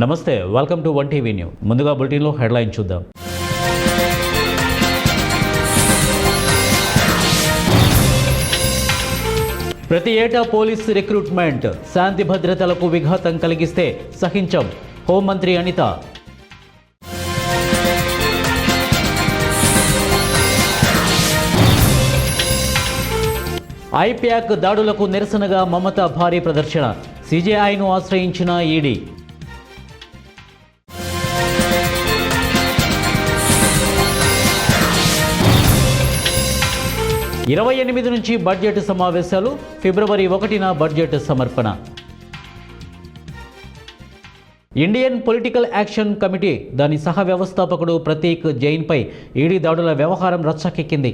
నమస్తే, welcome to one TV news. ముందుగా బులెటిన్లో హెడ్లైన్ చూద్దాం. ప్రతి ఏటా పోలీస్ రిక్రూట్మెంట్, శాంతి భద్రతలకు విఘాతం కలిగిస్తే సహించం, హోంమంత్రి అనిత. ఐప్యాక్ దాడులకు నిరసనగా మమత భారీ ప్రదర్శన, సిజేఐను ఆశ్రయించిన ఈడీ. ఇరవై 28 నుంచి బడ్జెట్ సమావేశాలు, ఫిబ్రవరి 1న బడ్జెట్ సమర్పణ. ఇండియన్ పొలిటికల్ యాక్షన్ కమిటీ దాని సహ వ్యవస్థాపకుడు ప్రతీక్ జైన్పై ఈడీ దాడుల వ్యవహారం రచ్చకెక్కింది.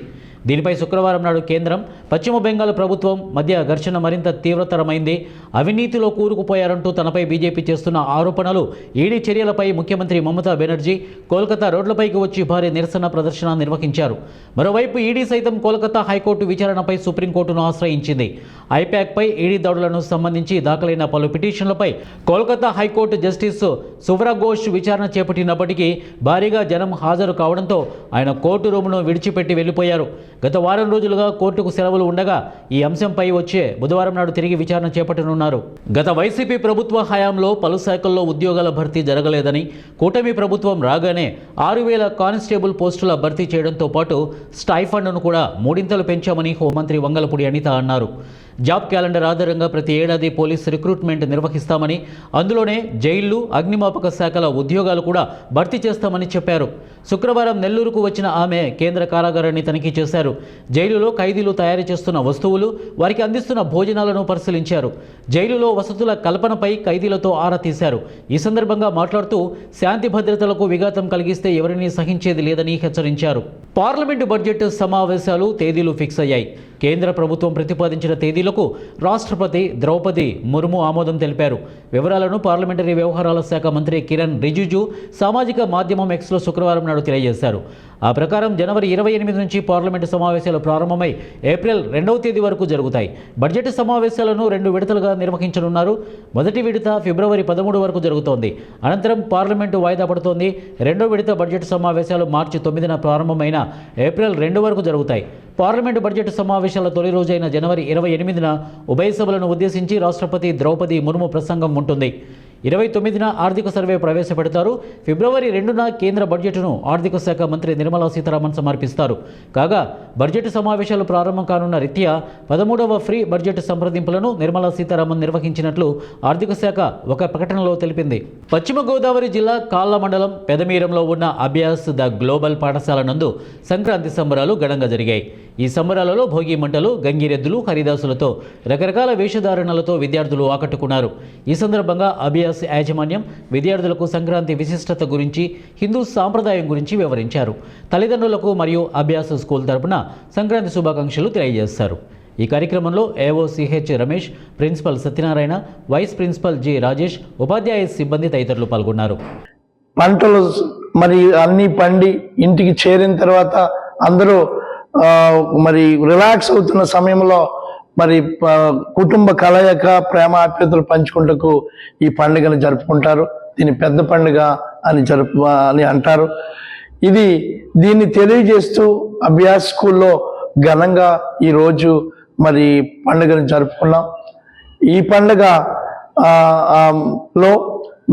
దీనిపై శుక్రవారం నాడు కేంద్రం, పశ్చిమ బెంగాల్ ప్రభుత్వం మధ్య ఘర్షణ మరింత తీవ్రతరమైంది. అవినీతిలో కూరుకుపోయారంటూ తనపై బీజేపీ చేస్తున్న ఆరోపణలు, ఈడీ చర్యలపై ముఖ్యమంత్రి మమతా బెనర్జీ కోల్కతా రోడ్లపైకి వచ్చి భారీ నిరసన ప్రదర్శన నిర్వహించారు. మరోవైపు ఈడీ సైతం కోల్కతా హైకోర్టు విచారణపై సుప్రీంకోర్టును ఆశ్రయించింది. ఐప్యాక్పై ఈడీ దాడులను సంబంధించి దాఖలైన పలు పిటిషన్లపై కోల్కతా హైకోర్టు జస్టిస్ సువ్రా ఘోష్ విచారణ చేపట్టినప్పటికీ భారీగా జనం హాజరు కావడంతో ఆయన కోర్టు రూమును విడిచిపెట్టి వెళ్లిపోయారు. గత వారం రోజులుగా కోర్టుకు సెలవులు ఉండగా ఈ అంశంపై వచ్చే బుధవారం నాడు తిరిగి విచారణ చేపట్టనున్నారు. గత వైసీపీ ప్రభుత్వ హయాంలో పలు శాఖల్లో ఉద్యోగాల భర్తీ జరగలేదని, కూటమి ప్రభుత్వం రాగానే 6,000 కానిస్టేబుల్ పోస్టుల భర్తీ చేయడంతో పాటు స్టైఫండ్ను కూడా 3 పెంచామని హోంమంత్రి వంగలపూడి అనిత అన్నారు. జాబ్ క్యాలెండర్ ఆధారంగా ప్రతి ఏడాది పోలీస్ రిక్రూట్మెంట్ నిర్వహిస్తామని, అందులోనే జైళ్లు, అగ్నిమాపక శాఖల ఉద్యోగాలు కూడా భర్తీ చేస్తామని చెప్పారు. శుక్రవారం నెల్లూరుకు వచ్చిన ఆమె కేంద్ర కారాగారాన్ని తనిఖీ చేశారు. జైలులో ఖైదీలు తయారు చేస్తున్న వస్తువులు, వారికి అందిస్తున్న భోజనాలను పరిశీలించారు. జైలులో వసతుల కల్పనపై ఖైదీలతో ఆరా తీశారు. ఈ సందర్భంగా మాట్లాడుతూ శాంతి భద్రతలకు విఘాతం కలిగిస్తే ఎవరినీ సహించేది లేదని హెచ్చరించారు. పార్లమెంటు బడ్జెట్ సమావేశాలు తేదీలు ఫిక్స్ అయ్యాయి. కేంద్ర ప్రభుత్వం ప్రతిపాదించిన తేదీలకు రాష్ట్రపతి ద్రౌపది ముర్ము ఆమోదం తెలిపారు. వివరాలను పార్లమెంటరీ వ్యవహారాల శాఖ మంత్రి కిరణ్ రిజిజు సామాజిక మాధ్యమం ఎక్స్లో శుక్రవారం నాడు తెలియజేశారు. ఆ ప్రకారం జనవరి 28 నుంచి పార్లమెంటు సమావేశాలు ప్రారంభమై ఏప్రిల్ 2వ తేదీ వరకు జరుగుతాయి. బడ్జెట్ సమావేశాలను 2 విడతలుగా నిర్వహించనున్నారు. మొదటి విడత ఫిబ్రవరి 13 వరకు జరుగుతోంది. అనంతరం పార్లమెంటు వాయిదా పడుతోంది. 2వ విడత బడ్జెట్ సమావేశాలు మార్చి 9న ప్రారంభమైన ఏప్రిల్ 2 వరకు జరుగుతాయి. పార్లమెంటు బడ్జెట్ సమావేశాల తొలి రోజైన జనవరి 28న ఉభయ సభలను ఉద్దేశించి రాష్ట్రపతి ద్రౌపది ముర్ము ప్రసంగం ఉంటుంది. 29న ఆర్థిక సర్వే ప్రవేశపెడతారు. ఫిబ్రవరి 2న కేంద్ర బడ్జెట్ను ఆర్థిక శాఖ మంత్రి నిర్మలా సీతారామన్ సమర్పిస్తారు. కాగా బడ్జెట్ సమావేశాలు ప్రారంభం కానున్న రీత్యా 13వ ఫ్రీ బడ్జెట్ సంప్రదింపులను నిర్మలా సీతారామన్ నిర్వహించినట్లు ఆర్థిక శాఖ ఒక ప్రకటనలో తెలిపింది. పశ్చిమ గోదావరి జిల్లా కాళ్ళ మండలం పెదమీరంలో ఉన్న అభ్యాస్ ద గ్లోబల్ పాఠశాల నందు సంక్రాంతి సంబరాలు ఘనంగా జరిగాయి. ఈ సంబరాలలో భోగి మంటలు, గంగిరెద్దులు, హరిదాసులతో రకరకాల వేషధారణలతో విద్యార్థులు ఆకట్టుకున్నారు. ఈ సందర్భంగా అభ్యాస్ యాజమాన్యం విద్యార్థులకు సంక్రాంతి విశిష్టత గురించి, హిందూ సాంప్రదాయం గురించి వివరించారు. తల్లిదండ్రులకు మరియు అభ్యాస్ స్కూల్ తరపున సంక్రాంతి శుభాకాంక్షలు తెలియజేస్తారు. ఈ కార్యక్రమంలో AO CH Ramesh, principal Satyanarayana, vice principal G Rajesh, ఉపాధ్యాయ సిబ్బంది తదితరులు పాల్గొన్నారు. పంటలు మరి అన్ని పండి ఇంటికి చేరిన తర్వాత అందరూ మరి రిలాక్స్ అవుతున్న సమయంలో మరి కుటుంబ కలయిక, ప్రేమ ఆప్యాయతలు పంచుకుంటకు ఈ పండుగను జరుపుకుంటారు. దీన్ని పెద్ద పండుగ అని అంటారు. దీన్ని తెలియజేస్తూ అభ్యాస్ స్కూల్లో ఘనంగా ఈరోజు మరి పండుగను జరుపుకున్నాం. ఈ పండుగ లో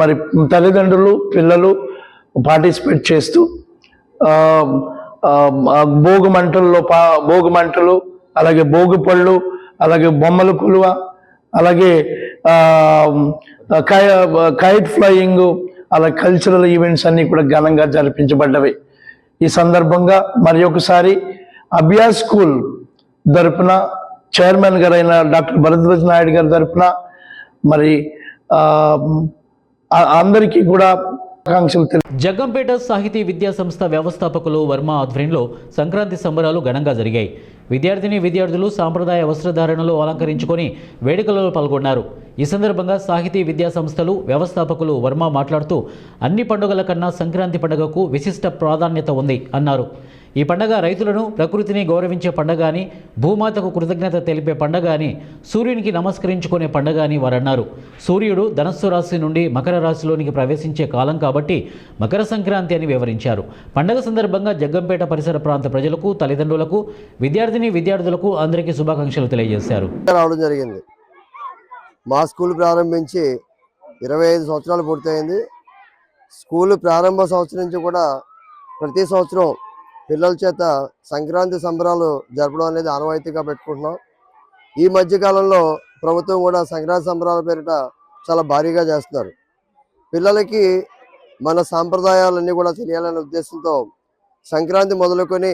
మరి తల్లిదండ్రులు, పిల్లలు పార్టిసిపేట్ చేస్తూ భోగి మంటలు, అలాగే భోగి పళ్ళు, అలాగే బొమ్మల కొలువ, అలాగే కైట్ ఫ్లయింగ్, అలా కల్చరల్ ఈవెంట్స్ అన్ని కూడా ఘనంగా జరిపించబడ్డవి. ఈ సందర్భంగా మరి ఒకసారి అభ్యాస్ స్కూల్ తరపున చైర్మన్ గారైన డాక్టర్ భరద్వాజ్ నాయుడు గారి తరపున మరి అందరికీ కూడా జగ్గంపేట సాహితీ విద్యా సంస్థ వ్యవస్థాపకులు వర్మ ఆధ్వర్యంలో సంక్రాంతి సంబరాలు ఘనంగా జరిగాయి. విద్యార్థులు సాంప్రదాయ వస్త్రధారణలో అలంకరించుకొని వేడుకలలో పాల్గొన్నారు. ఈ సందర్భంగా సాహితీ విద్యా సంస్థలు వ్యవస్థాపకులు వర్మ మాట్లాడుతూ అన్ని పండుగల కన్నా సంక్రాంతి పండుగకు విశిష్ట ప్రాధాన్యత ఉంది అన్నారు. ఈ పండగ రైతులను ప్రకృతిని గౌరవించే పండగ అని, భూమాతకు కృతజ్ఞత తెలిపే పండగ అని, సూర్యునికి నమస్కరించుకునే పండగ అని వారు అన్నారు. సూర్యుడు ధనస్సు రాశి నుండి మకర రాశిలోనికి ప్రవేశించే కాలం కాబట్టి మకర సంక్రాంతి అని వివరించారు. పండగ సందర్భంగా జగ్గంపేట పరిసర ప్రాంత ప్రజలకు, తల్లిదండ్రులకు, విద్యార్థులకు అందరికీ శుభాకాంక్షలు తెలియజేశారు. రావడం జరిగింది. మా స్కూల్ ప్రారంభించి 25 సంవత్సరాలు పూర్తయింది. స్కూల్ ప్రారంభ సంవత్సరం నుంచి కూడా ప్రతి సంవత్సరం పిల్లల చేత సంక్రాంతి సంబరాలు జరపడం అనేది ఆనవాయితీగా పెట్టుకుంటున్నాం. ఈ మధ్యకాలంలో ప్రభుత్వం కూడా సంక్రాంతి సంబరాల పేరిట చాలా భారీగా చేస్తున్నారు. పిల్లలకి మన సాంప్రదాయాలన్నీ కూడా తెలియాలనే ఉద్దేశంతో సంక్రాంతి మొదలుకొని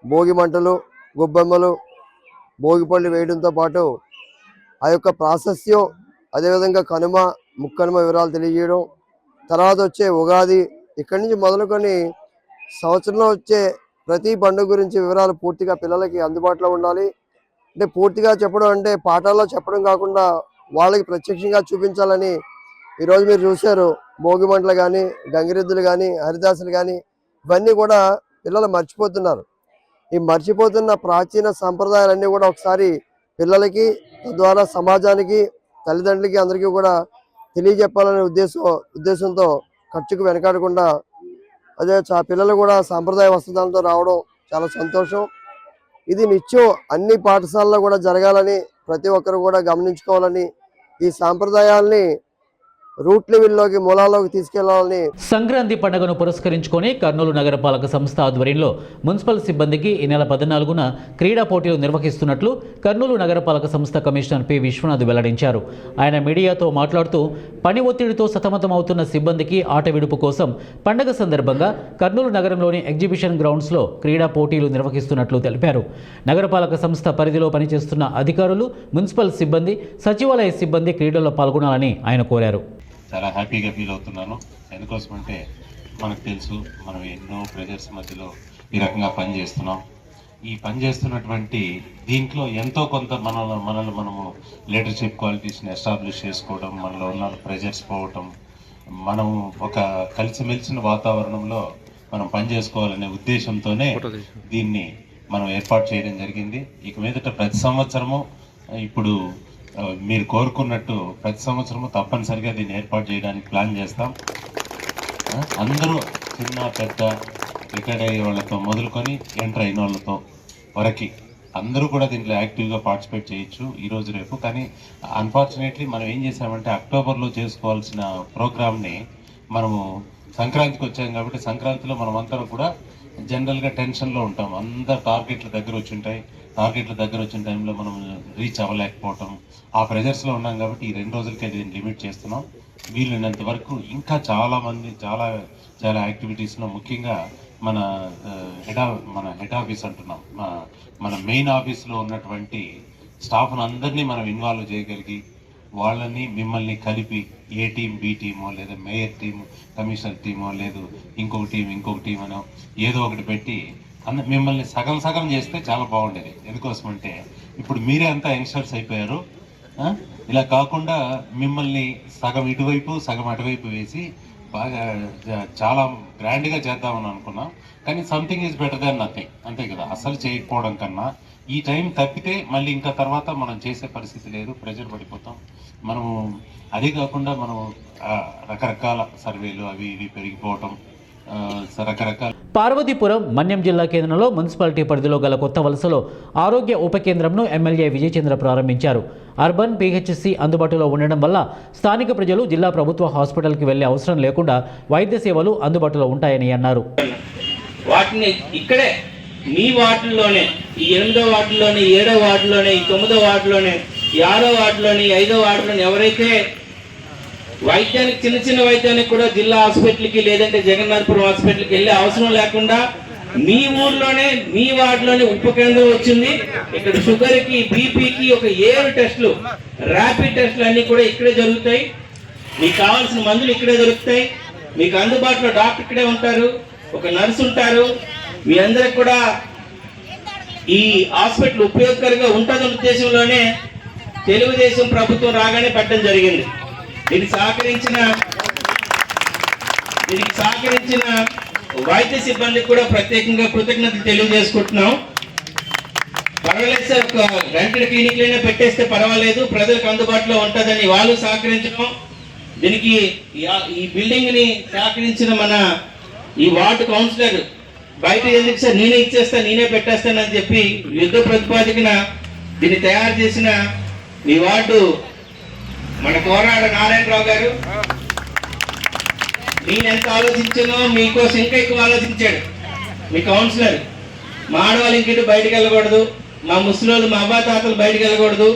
భోగి మంటలు, గొబ్బెమ్మలు, భోగిపళ్ళు వేయడంతో పాటు ఆ యొక్క ప్రాశస్యం, అదేవిధంగా కనుమ, ముక్కనుమ వివరాలు తెలియజేయడం, తర్వాత వచ్చే ఉగాది, ఇక్కడి నుంచి మొదలుకొని సంవత్సరంలో వచ్చే ప్రతి పండుగ గురించి వివరాలు పూర్తిగా పిల్లలకి అందుబాటులో ఉండాలి. అంటే పూర్తిగా చెప్పడం అంటే పాఠాల్లో చెప్పడం కాకుండా వాళ్ళకి ప్రత్యక్షంగా చూపించాలని ఈరోజు మీరు చూశారు. భోగి మంటలు కానీ, గంగిరెద్దులు కానీ, హరిదాసులు కానీ ఇవన్నీ కూడా పిల్లలు మర్చిపోతున్నారు. ఈ మర్చిపోతున్న ప్రాచీన సంప్రదాయాలన్నీ కూడా ఒకసారి పిల్లలకి, తద్వారా సమాజానికి, తల్లిదండ్రులకి అందరికీ కూడా తెలియజెప్పాలనే ఉద్దేశంతో ఖర్చుకు వెనకాడకుండా అదే పిల్లలు కూడా సాంప్రదాయ వస్త్రాలతో రావడం చాలా సంతోషం. ఇది నిత్యం అన్ని పాఠశాలలో కూడా జరగాలని ప్రతి ఒక్కరు కూడా గమనించుకోవాలని, ఈ సాంప్రదాయాల్ని రూట్ లెవెల్లోకి, మూలాల్లోకి తీసుకెళ్లాలని. సంక్రాంతి పండుగను పురస్కరించుకొని కర్నూలు నగరపాలక సంస్థ ఆధ్వర్యంలో మున్సిపల్ సిబ్బందికి ఈ నెల 14న క్రీడా పోటీలు నిర్వహిస్తున్నట్లు కర్నూలు నగరపాలక సంస్థ కమిషనర్ పి. విశ్వనాథ్ వెల్లడించారు. ఆయన మీడియాతో మాట్లాడుతూ పని ఒత్తిడితో సతమతమవుతున్న సిబ్బందికి ఆట విడుపు కోసం పండుగ సందర్భంగా కర్నూలు నగరంలోని ఎగ్జిబిషన్ గ్రౌండ్స్లో క్రీడా పోటీలు నిర్వహిస్తున్నట్లు తెలిపారు. నగరపాలక సంస్థ పరిధిలో పనిచేస్తున్న అధికారులు, మున్సిపల్ సిబ్బంది, సచివాలయ సిబ్బంది క్రీడల్లో పాల్గొనాలని ఆయన కోరారు. చాలా హ్యాపీగా ఫీల్ అవుతున్నాను. ఎందుకోసమంటే మనకు తెలుసు, మనం ఎన్నో ప్రెజర్స్ మధ్యలో ఈ రకంగా పనిచేస్తున్నాం. ఈ పనిచేస్తున్నటువంటి దీంట్లో ఎంతో కొంత మనల్ని మనము లీడర్షిప్ క్వాలిటీస్ని ఎస్టాబ్లిష్ చేసుకోవడం, మనలో ఉన్న ప్రెజర్స్ పోవటం, మనం ఒక కలిసిమెలిసిన వాతావరణంలో మనం పనిచేసుకోవాలనే ఉద్దేశంతోనే దీన్ని మనం ఏర్పాటు చేయడం జరిగింది. ఇక మీదట ప్రతి సంవత్సరము ఇప్పుడు మీరు కోరుకున్నట్టు ప్రతి సంవత్సరము తప్పనిసరిగా దీన్ని ఏర్పాటు చేయడానికి ప్లాన్ చేస్తాం. అందరూ చిన్న పెద్ద రిటైర్డ్ అయ్యే వాళ్ళతో మొదలుకొని ఎంటర్ అయిన వాళ్ళతో వరకు అందరూ కూడా దీంట్లో యాక్టివ్గా పార్టిసిపేట్ చేయొచ్చు ఈరోజు రేపు. కానీ అన్ఫార్చునేట్లీ మనం ఏం చేసామంటే అక్టోబర్లో చేసుకోవాల్సిన ప్రోగ్రామ్ని మనము సంక్రాంతికి వచ్చాం కాబట్టి సంక్రాంతిలో మనం అంతా కూడా జనరల్గా టెన్షన్లో ఉంటాం. అందరు టార్గెట్ల దగ్గర వచ్చిన టైంలో మనం రీచ్ అవ్వలేకపోవటం, ఆ ప్రెజర్స్లో ఉన్నాం కాబట్టి ఈ 2 రోజులకే దీన్ని లిమిట్ చేస్తున్నాం. వీలైనంత వరకు ఇంకా చాలామంది చాలా యాక్టివిటీస్లో, ముఖ్యంగా మన హెడ్ ఆఫీస్ అంటున్నాం, మన మెయిన్ ఆఫీస్లో ఉన్నటువంటి స్టాఫ్ను అందరినీ మనం ఇన్వాల్వ్ చేయగలిగి వాళ్ళని మిమ్మల్ని కలిపి ఏ టీం, బి టీమో, లేదా మేయర్ టీము, కమిషనర్ టీమో, లేదు ఇంకొక టీం అనో ఏదో ఒకటి పెట్టి మిమ్మల్ని సగం చేస్తే చాలా బాగుండేది. ఎందుకోసమంటే ఇప్పుడు మీరే అంతా యంగ్స్టర్స్ అయిపోయారు. ఇలా కాకుండా మిమ్మల్ని సగం ఇటువైపు సగం అటువైపు వేసి బాగా చాలా గ్రాండ్గా చేద్దామని అనుకున్నాం. కానీ something is better than nothing, అంతే కదా. అసలు చేయకపోవడం కన్నా ఈ టైం తప్పితే మళ్ళీ ఇంకా తర్వాత మనం చేసే పరిస్థితి లేదు, ప్రెజర్ పడిపోతాం. మనము అదే కాకుండా మనం రకరకాల సర్వేలు అవి ఇవి పెరిగిపోవటం, రకరకాల. పార్వతీపురం మన్యం జిల్లా కేంద్రంలో మున్సిపాలిటీ పరిధిలో గల కొత్త వలసలో ఆరోగ్య ఉప కేంద్రంను ఎమ్మెల్యే విజయచంద్ర ప్రారంభించారు. అర్బన్ పిహెచ్సి అందుబాటులో ఉండడం వల్ల స్థానిక ప్రజలు జిల్లా ప్రభుత్వ హాస్పిటల్కి వెళ్లే అవసరం లేకుండా వైద్య సేవలు అందుబాటులో ఉంటాయని అన్నారు. వాటిని ఇక్కడే మీ వార్డుల్లోనే, ఈ 8వ వార్డులోనే, 7వ వార్డులోనే, ఈ 9వ వార్డులోనే, ఈ 6వ వార్డులోని, 5వ వార్డులోని ఎవరైతే వైద్యానికి చిన్న వైద్యానికి కూడా జిల్లా హాస్పిటల్కి లేదంటే జగన్నాథపురం హాస్పిటల్కి వెళ్ళే అవసరం లేకుండా మీ ఊర్లోనే, మీ వార్డులోనే ఉప కేంద్రం వచ్చింది. ఇక్కడ షుగర్కి, బీపీకి ఒక 7 టెస్టులు, ర్యాపిడ్ టెస్టులు అన్నీ కూడా ఇక్కడే జరుగుతాయి. మీకు కావాల్సిన మందులు ఇక్కడే దొరుకుతాయి. మీకు అందుబాటులో డాక్టర్ ఇక్కడే ఉంటారు, ఒక నర్సు ఉంటారు. మీ అందరికి కూడా ఈ హాస్పిటల్ ఉపయోగకరంగా ఉంటుందన్న ఉద్దేశంలోనే తెలుగుదేశం ప్రభుత్వం రాగానే పెట్టడం జరిగింది. దీనికి సహకరించిన వైద్య సిబ్బందికి కూడా ప్రత్యేకంగా కృతజ్ఞతలు తెలియజేసుకుంటున్నాం. పర్వాలేదు సార్, ఒక రెంటెడ్ క్లినిక్లైనా పెట్టేస్తే పర్వాలేదు, ప్రజలకు అందుబాటులో ఉంటుందని వాళ్ళు సహకరించడం, దీనికి ఈ బిల్డింగ్ ని సహకరించిన మన ఈ వార్డు కౌన్సిలర్ బయట ఎందుకు సార్ నేనే ఇచ్చేస్తా నేనే పెట్టేస్తానని చెప్పి యుద్ధ ప్రతిపాదికన దీన్ని తయారు చేసిన ఈ వార్డు మన కోరాడ నారాయణరావు గారు, నేను ఎంత ఆలోచించానో మీకోసం ఇంకా ఎక్కువ ఆలోచించాడు మీ కౌన్సిలర్. మా ఆడవాళ్ళు ఇంకిటి బయటకు వెళ్ళకూడదు, మా ముసలోళ్ళు మా అబ్బా తాతలు బయటకు వెళ్ళకూడదు,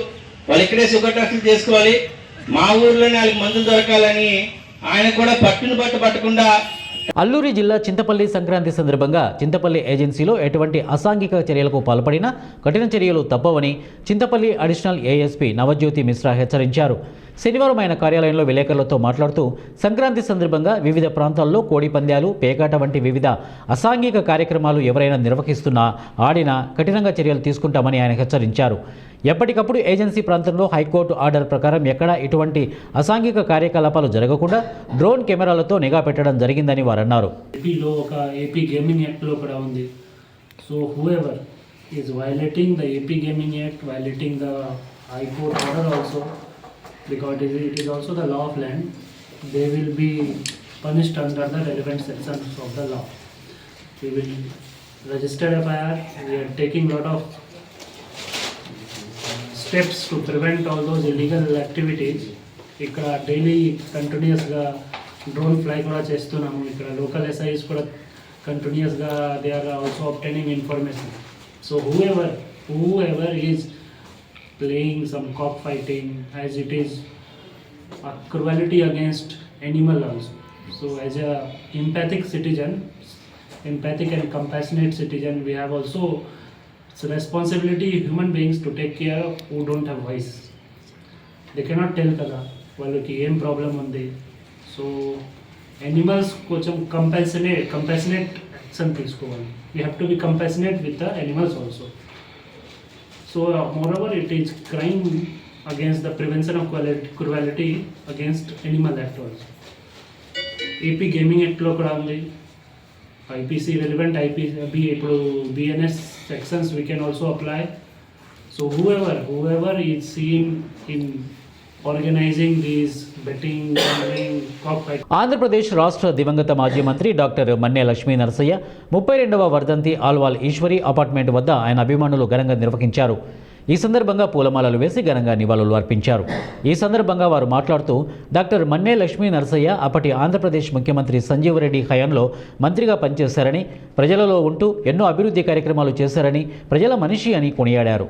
వాళ్ళు ఇక్కడే షుగర్ టెస్టులు చేసుకోవాలి, మా ఊర్లోనే వాళ్ళకి మందులు దొరకాలని ఆయన కూడా పట్టకుండా. అల్లూరి జిల్లా చింతపల్లి సంక్రాంతి సందర్భంగా చింతపల్లి ఏజెన్సీలో ఎటువంటి అసాంఘిక చర్యలకు పాల్పడినా కఠిన చర్యలు తప్పవని చింతపల్లి అడిషనల్ ఏఎస్పీ నవజ్యోతి మిశ్రా హెచ్చరించారు. శనివారం ఆయన కార్యాలయంలో విలేకరులతో మాట్లాడుతూ సంక్రాంతి సందర్భంగా వివిధ ప్రాంతాల్లో కోడి పందాలు, పేకాట వంటి వివిధ అసాంఘిక కార్యక్రమాలు ఎవరైనా నిర్వహిస్తున్నా, ఆడినా కఠినంగా చర్యలు తీసుకుంటామని ఆయన హెచ్చరించారు. ఎప్పటికప్పుడు ఏజెన్సీ ప్రాంతంలో హైకోర్టు ఆర్డర్ ప్రకారం ఎక్కడా ఇటువంటి అసాంఘిక కార్యకలాపాలు జరగకుండా డ్రోన్ కెమెరాలతో నిఘా పెట్టడం జరిగిందని వారు అన్నారు. ఏపీలో ఒక ఏపీ గేమింగ్ యాక్ట్లో కూడా ఉంది. So whoever is violating the AP gaming act, violating the high court order also, because it is also the law of land, they will be punished under the relevant sections of the law. We will register FIR. We are taking lot of steps to prevent all those illegal activities. ఇక్కడ daily కంటిన్యూస్గా drone fly కూడా చేస్తున్నాము. ఇక్కడ local SIs కూడా కంటిన్యూస్గా they are also obtaining information. So whoever is playing some cockfighting, as it is a cruelty against animal also. So as a empathic and compassionate citizen, we have also it's a responsibility human beings to take care of who don't have voice. They cannot tell kada వాళ్ళకి ఏం problem ఉంది. So animals కొంచెం compassionate action తీసుకోవాలి. We have to be compassionate with the animals also. So moreover, it is crime against the prevention of cruelty against animal act also. AP Gaming Act లో కూడా ఉంది. IPC relevant ఇప్పుడు BNS sections we can also apply. So whoever is seen in organizing these betting, gambling, cockfighting. Andhra Pradesh రాష్ట్ర దివంగత మాజీ మంత్రి doctor మన్నే లక్ష్మీ నరసయ్య 32వ వర్ధంతి Alwal Eshwari apartment వద్ద ఆయన అభిమానులు ఘనంగా నిర్వహించారు. ఈ సందర్భంగా పూలమాలలు వేసి ఘనంగా నివాళులు అర్పించారు. ఈ సందర్భంగా వారు మాట్లాడుతూ డాక్టర్ మన్నే లక్ష్మీ నరసయ్య అప్పటి ఆంధ్రప్రదేశ్ ముఖ్యమంత్రి సంజీవ్ రెడ్డి హయాంలో మంత్రిగా పనిచేశారని, ప్రజలలో ఉంటూ ఎన్నో అభివృద్ధి కార్యక్రమాలు చేశారని, ప్రజల మనిషి అని కొనియాడారు.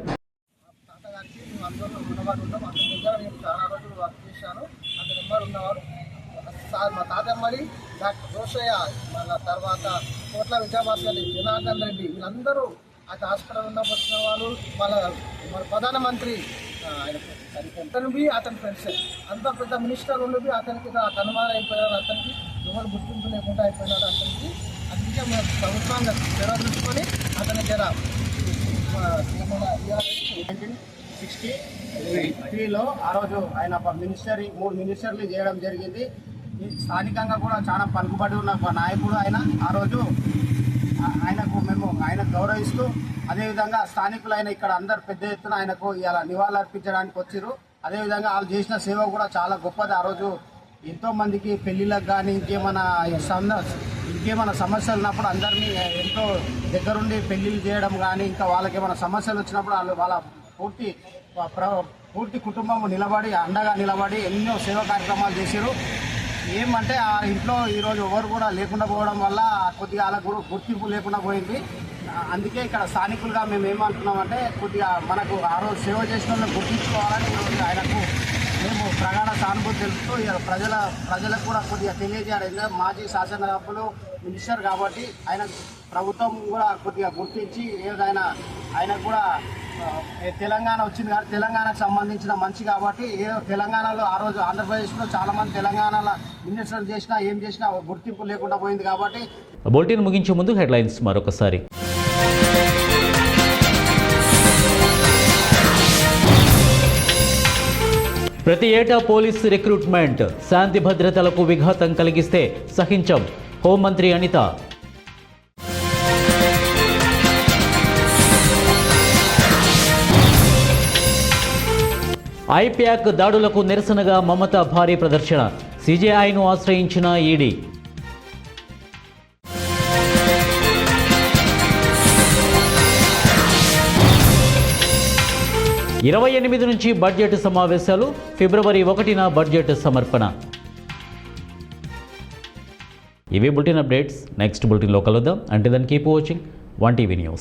మా తాతమ్మడి డాక్టర్ రోషయ్య, మన తర్వాత కోట్ల విజయభాస్కర్, జనార్దన్ రెడ్డి, వీళ్ళందరూ అతను హాస్పిటల్ ఉన్నప్పుడు వచ్చిన వాళ్ళు, మన ప్రధానమంత్రి అతను అతని ఫ్రెండ్స్ అంత పెద్ద మినిస్టర్ ఉండి అతనికి కనుమారు అయిపోయారు. అతనికి ఎవరు గుర్తింపు లేకుండా అయిపోయినారు అతనికి. అందుకే మేము ప్రభుత్వాన్ని జర చూసుకొని అతని జర 1963లో ఆ రోజు ఆయన 3 మినిస్టర్లు చేయడం జరిగింది. స్థానికంగా కూడా చాలా పలుకుబడి ఉన్న నాయకుడు ఆయన. ఆ రోజు ఆయన గౌరవిస్తూ, అదేవిధంగా స్థానికులైన ఇక్కడ అందరు పెద్ద ఎత్తున ఆయనకు ఇలా నివాళులు అర్పించడానికి వచ్చారు. అదేవిధంగా వాళ్ళు చేసిన సేవ కూడా చాలా గొప్పది. ఆ రోజు ఎంతో మందికి పెళ్లిళ్ళకు కానీ ఇంకేమైనా సమస్యలు ఉన్నప్పుడు అందరినీ ఎంతో దగ్గరుండి పెళ్లిళ్ళు చేయడం కానీ, ఇంకా వాళ్ళకి ఏమైనా సమస్యలు వచ్చినప్పుడు వాళ్ళ పూర్తి కుటుంబం అండగా నిలబడి ఎన్నో సేవా కార్యక్రమాలు చేశారు. ఏమంటే ఆ ఇంట్లో ఈరోజు ఎవరు కూడా లేకుండా పోవడం వల్ల కొద్దిగా వాళ్ళకు కూడా గుర్తింపు లేకుండా పోయింది. అందుకే ఇక్కడ స్థానికులుగా మేము ఏమంటున్నామంటే కొద్దిగా మనకు ఆ రోజు సేవ చేసిన వాళ్ళని గుర్తించుకోవాలని ఆయనకు మేము ప్రగాఢ సానుభూతి తెలుపుతూ ప్రజలకు కూడా కొద్దిగా తెలియజేయడం. మాజీ శాసనసభ్యులు, మినిస్టర్ కాబట్టి ఆయన ప్రభుత్వం కూడా కొద్దిగా గుర్తించి ఏదైనా ఆయనకు కూడా తెలంగాణ వచ్చింది కాబట్టి తెలంగాణకు సంబంధించిన మంచి కాబట్టి తెలంగాణలో ఆ రోజు ఆంధ్రప్రదేశ్లో చాలామంది తెలంగాణలో మినిస్టర్లు చేసినా ఏం చేసినా గుర్తింపు లేకుండా పోయింది కాబట్టి. బులెటిన్ ముగించే ముందు హెడ్లైన్స్ మరొకసారి. ప్రతి ఏటా పోలీస్ రిక్రూట్మెంట్, శాంతి భద్రతలకు విఘాతం కలిగిస్తే సహించం, హోంమంత్రి అనిత. ఐప్యాక్ దాడులకు నిరసనగా మమతా భారీ ప్రదర్శన, సీజేఐను ఆశ్రయించిన ఈడీ. 28 నుంచి బడ్జెట్ సమావేశాలు, ఫిబ్రవరి 1న బడ్జెట్ సమర్పణ. ఇవి బులెటిన్ అప్డేట్స్. నెక్స్ట్ బులెటిన్లో కలుద్దాం. అంటే దాన్ని కీప్ వాచింగ్ 1TV న్యూస్.